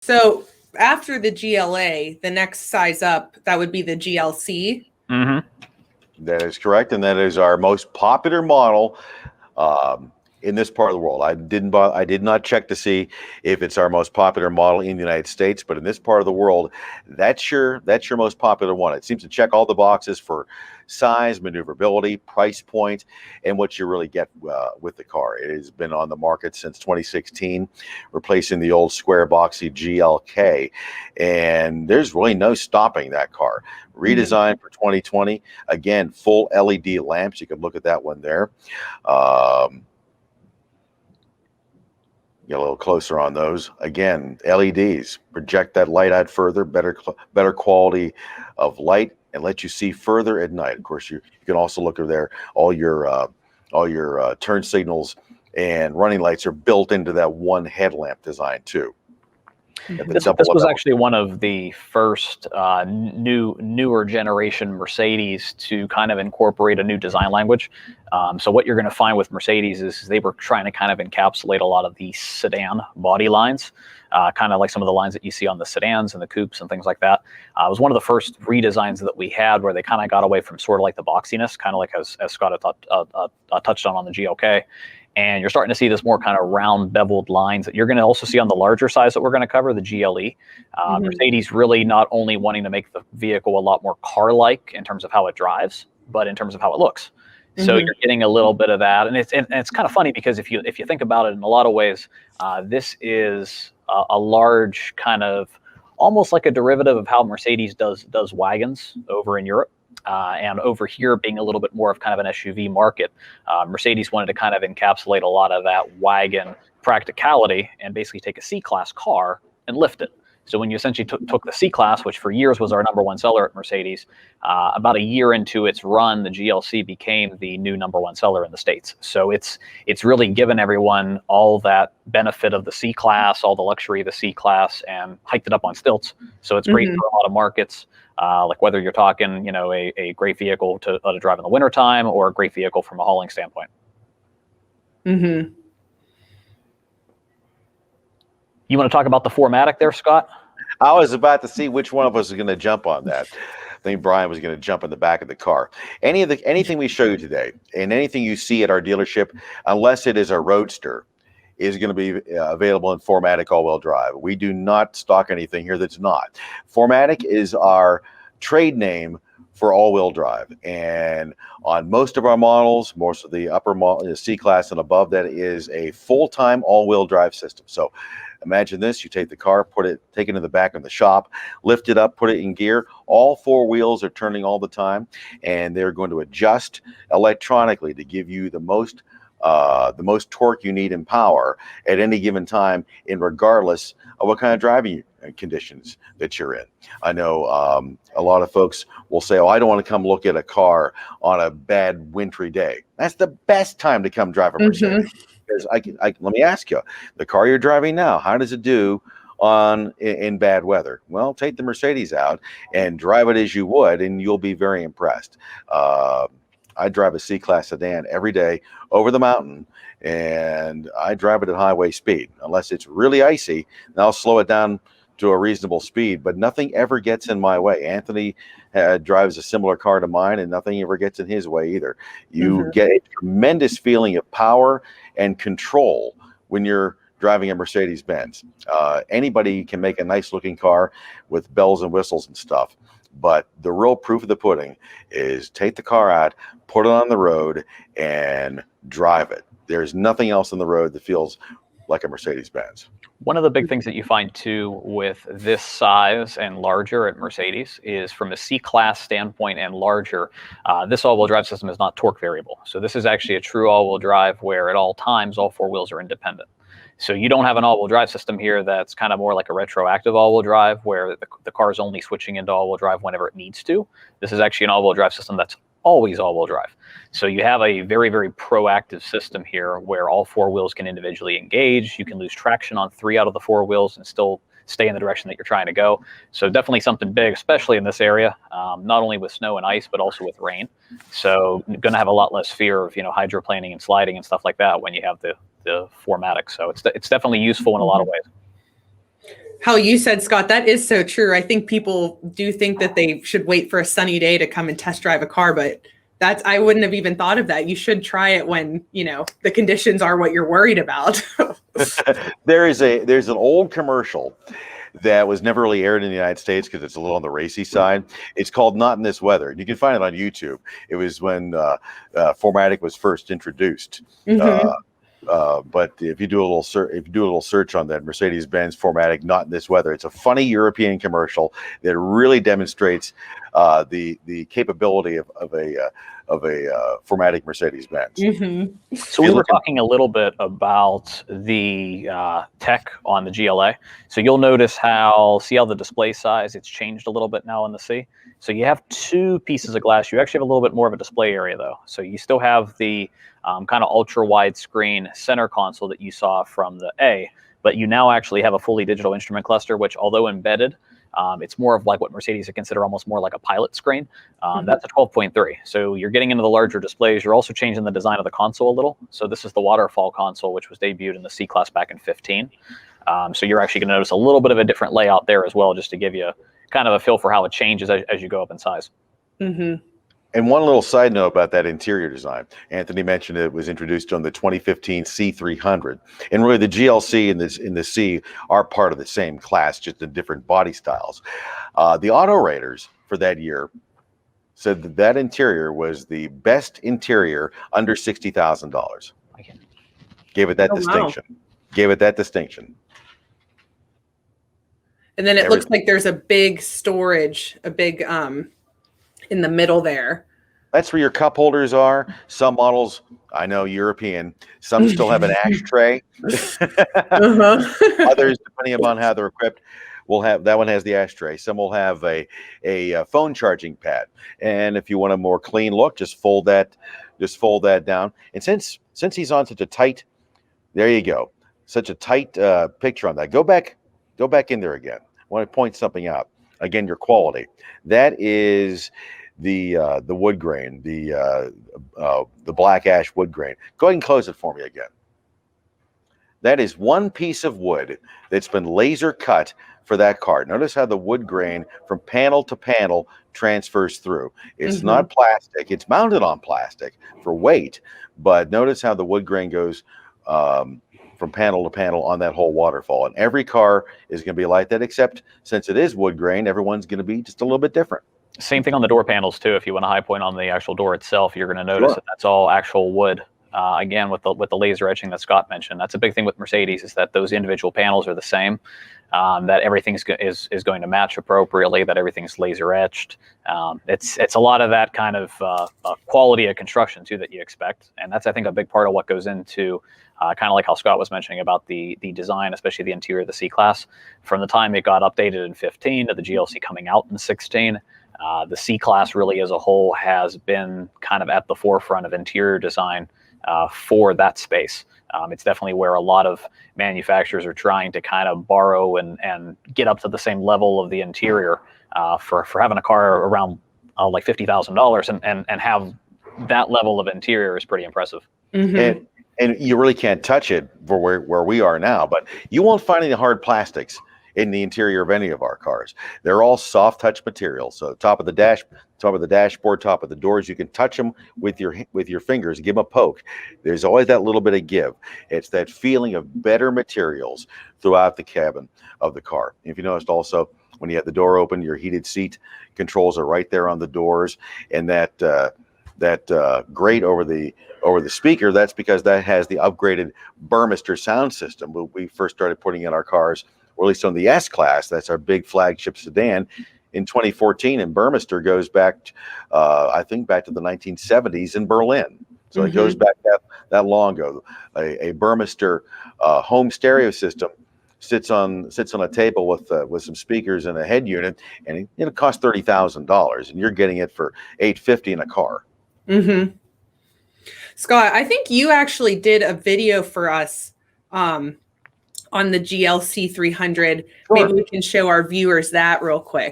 So after the GLA, the next size up, that would be the GLC. Mm-hmm. That is correct, and that is our most popular model in this part of the world. I did not check to see if it's our most popular model in the United States, but in this part of the world, that's your most popular one. It seems to check all the boxes for size, maneuverability, price point, and what you really get with the car. It has been on the market since 2016, replacing the old square boxy GLK, and there's really no stopping that car. Redesigned for 2020. Again, full LED lamps. You can look at that one there. Get a little closer on those. Again, LEDs project that light out further, better quality of light, and let you see further at night. Of course, you can also look over there. All your turn signals and running lights are built into that one headlamp design too. This was actually one of the first newer generation Mercedes to kind of incorporate a new design language. So what you're going to find with Mercedes is they were trying to kind of encapsulate a lot of the sedan body lines, kind of like some of the lines that you see on the sedans and the coupes and things like that. It was one of the first redesigns that we had where they kind of got away from sort of like the boxiness, kind of like as Scott had touched on the GLK. And you're starting to see this more kind of round beveled lines that you're going to also see on the larger size that we're going to cover, the GLE. Mercedes really not only wanting to make the vehicle a lot more car-like in terms of how it drives, but in terms of how it looks. So you're getting a little bit of that, and it's kind of funny because if you think about it in a lot of ways, this is a large kind of almost like a derivative of how Mercedes does wagons over in Europe. And over here being a little bit more of kind of an SUV market, Mercedes wanted to kind of encapsulate a lot of that wagon practicality and basically take a C-Class car and lift it. So when you essentially took the C-Class, which for years was our #1 seller at Mercedes, about a year into its run, the GLC became the new #1 seller in the States. So it's really given everyone all that benefit of the C-Class, all the luxury of the C-Class, and hiked it up on stilts. So it's great for a lot of markets. Like whether you're talking, a great vehicle to drive in the wintertime or a great vehicle from a hauling standpoint. You want to talk about the 4MATIC there, Scott? I was about to see which one of us is going to jump on that. I think Brian was going to jump in the back of the car. Anything we show you today and anything you see at our dealership, unless it is a Roadster, is going to be available in 4MATIC all-wheel drive. We do not stock anything here that's not. 4MATIC is our trade name for all-wheel drive, and on most of our models, most of the upper model, C-Class and above, that is a full-time all-wheel drive system. So imagine this: you take the car, take it in the back of the shop, lift it up, put it in gear. All four wheels are turning all the time, and they're going to adjust electronically to give you the most torque you need in power at any given time, regardless of what kind of driving conditions that you're in. I know a lot of folks will say, "Oh, I don't want to come look at a car on a bad wintry day." That's the best time to come drive a Mercedes. Because let me ask you, the car you're driving now, how does it do in bad weather? Well, take the Mercedes out and drive it as you would, and you'll be very impressed. I drive a C-Class sedan every day over the mountain, and I drive it at highway speed. Unless it's really icy, and I'll slow it down to a reasonable speed, but nothing ever gets in my way. Anthony drives a similar car to mine, and nothing ever gets in his way either. You get a tremendous feeling of power and control when you're driving a Mercedes-Benz. Anybody can make a nice looking car with bells and whistles and stuff, but the real proof of the pudding is take the car out, put it on the road, and drive it. There's nothing else on the road that feels like a Mercedes-Benz. One of the big things that you find too with this size and larger at Mercedes is from a C-Class standpoint and larger, this all-wheel drive system is not torque variable. So this is actually a true all-wheel drive where at all times all four wheels are independent. So you don't have an all-wheel drive system here that's kind of more like a retroactive all-wheel drive where the car is only switching into all-wheel drive whenever it needs to. This is actually an all-wheel drive system that's always all-wheel drive. So you have a very, very proactive system here where all four wheels can individually engage. You can lose traction on 3 out of the 4 wheels and still stay in the direction that you're trying to go. So definitely something big, especially in this area, not only with snow and ice, but also with rain. So you're going to have a lot less fear of, hydroplaning and sliding and stuff like that when you have the 4MATIC. So it's definitely useful in a lot of ways. How you said, Scott, that is so true. I think people do think that they should wait for a sunny day to come and test drive a car, but I wouldn't have even thought of that. You should try it when, the conditions are what you're worried about. There's an old commercial that was never really aired in the United States because it's a little on the racy side. It's called Not in This Weather. You can find it on YouTube. It was when 4MATIC was first introduced. But if you do a little search on that, Mercedes-Benz 4MATIC Not in This Weather, it's a funny European commercial that really demonstrates the capability of a 4MATIC Mercedes-Benz. So we were talking a little bit about the tech on the GLA. So you'll notice see how the display size, it's changed a little bit now in the C. So you have two pieces of glass. You actually have a little bit more of a display area though. So you still have the kind of ultra wide screen center console that you saw from the A, but you now actually have a fully digital instrument cluster, which although embedded, it's more of like what Mercedes would consider almost more like a pilot screen. That's a 12.3. So you're getting into the larger displays. You're also changing the design of the console a little. So this is the waterfall console, which was debuted in the C-Class back in 15. So you're actually going to notice a little bit of a different layout there as well, just to give you kind of a feel for how it changes as you go up in size. And one little side note about that interior design. Anthony mentioned it was introduced on the 2015 C300. And really the GLC and the C are part of the same class, just in different body styles. The auto raters for that year said that interior was the best interior under $60,000. Gave it that distinction. Wow. Gave it that distinction. And then it looks like there's a big storage, in the middle there. That's where your cup holders are. Some models, I know European, some still have an ashtray. Others, depending upon how they're equipped, will have that one has the ashtray. Some will have a phone charging pad. And if you want a more clean look, just fold that down. And since he's on such a tight, there you go, such a tight picture on that. Go back in there again. I want to point something out. Again, your quality. That is the wood grain, the black ash wood grain. Go ahead and close it for me again. That is one piece of wood that's been laser cut for that car. Notice how the wood grain from panel to panel transfers through. It's not plastic. It's mounted on plastic for weight, but notice how the wood grain goes from panel to panel on that whole waterfall. And every car is going to be like that, except since it is wood grain, everyone's going to be just a little bit different. Same thing on the door panels too. If you want a high point on the actual door itself, you're going to notice that that's all actual wood. Again, with the laser etching that Scott mentioned, that's a big thing with Mercedes, is that those individual panels are the same, that everything is going to match appropriately, that everything's laser etched. It's a lot of that kind of quality of construction too that you expect, and that's, I think, a big part of what goes into kind of like how Scott was mentioning about the design, especially the interior of the C-Class. From the time it got updated in 15 to the GLC coming out in 16, the C-Class really as a whole has been kind of at the forefront of interior design for that space. It's definitely where a lot of manufacturers are trying to kind of borrow and get up to the same level of the interior for having a car around like $50,000 and have that level of interior is pretty impressive. And you really can't touch it for where we are now, but you won't find any hard plastics in the interior of any of our cars. They're all soft touch material. So top of the dashboard, top of the doors, you can touch them with your fingers, give them a poke. There's always that little bit of give. It's that feeling of better materials throughout the cabin of the car. If you noticed also, when you have the door open, your heated seat controls are right there on the doors, and that grate over the speaker, that's because that has the upgraded Burmester sound system. When we first started putting in our cars, or at least on the S-Class, that's our big flagship sedan, in 2014, and Burmester goes back, I think, back to the 1970s in Berlin. So it goes back that long ago. A Burmester home stereo system sits on a table with some speakers and a head unit, and it costs $30,000, and you're getting it for $850 in a car. Scott, I think you actually did a video for us on the GLC 300. Sure. Maybe we can show our viewers that real quick.